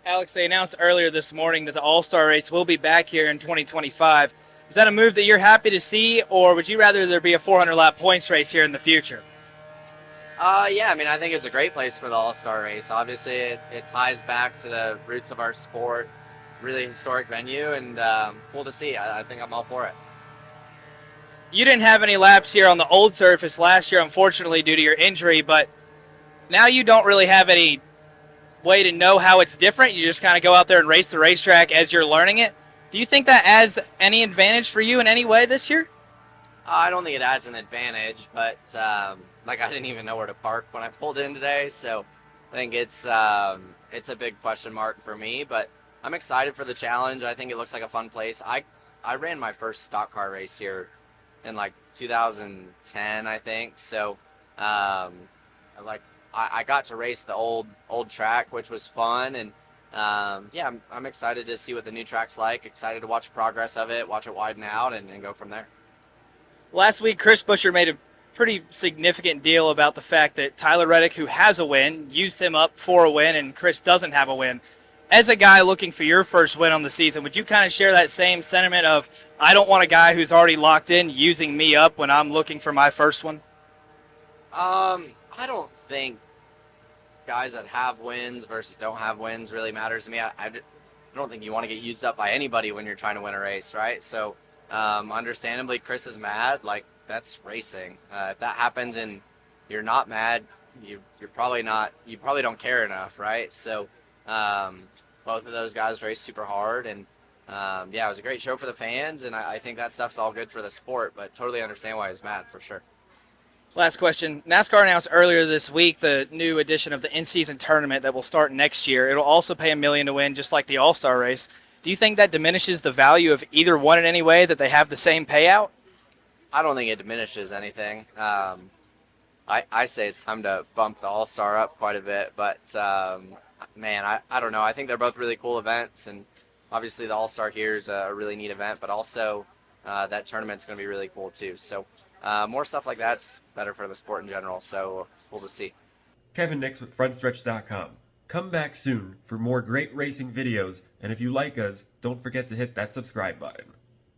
Alex, they announced earlier this morning that the All-Star race will be back here in 2025. Is that a move that you're happy to see, or would you rather there be a 400-lap points race here in the future? Yeah, I mean, I think it's a great place for the All-Star race. Obviously, it ties back to the roots of our sport, really historic venue, and cool to see. I think I'm all for it. You didn't have any laps here on the old surface last year, unfortunately, due to your injury, but now you don't really have any way to know how it's different. You just kind of go out there and race the racetrack as you're learning it. Do you think that adds any advantage for you in any way this year? I don't think it adds an advantage, but like I didn't even know where to park when I pulled in today, so I think it's a big question mark for me. But I'm excited for the challenge. I think it looks like a fun place. I ran my first stock car race here in like 2010, I think. So like I got to race the old track, which was fun, and yeah, I'm excited to see what the new track's like. Excited to watch progress of it, watch it widen out, and go from there. Last week, Chris Buescher made a pretty significant deal about the fact that Tyler Reddick, who has a win, used him up for a win, and Chris doesn't have a win. As a guy looking for your first win on the season, would you kind of share that same sentiment of, I don't want a guy who's already locked in using me up when I'm looking for my first one? I don't think guys that have wins versus don't have wins really matters to me. I don't think you want to get used up by anybody when you're trying to win a race, right? So understandably, Chris is mad. Like, that's racing. If that happens and you're not mad, you're probably not. You probably don't care enough, right? So both of those guys raced super hard, and yeah, it was a great show for the fans, and I think that stuff's all good for the sport. But totally understand why he's mad for sure. Last question. NASCAR announced earlier this week the new edition of the in-season tournament that will start next year. It'll also pay $1 million to win, just like the All-Star race. Do you think that diminishes the value of either one in any way, that they have the same payout? I don't think it diminishes anything. I say it's time to bump the All-Star up quite a bit, but man, I don't know. I think they're both really cool events, and obviously the All-Star here is a really neat event, but also that tournament's going to be really cool too. So more stuff like that's better for the sport in general, so cool to see. Kevin Nix with Frontstretch.com. Come back soon for more great racing videos, and if you like us, don't forget to hit that subscribe button.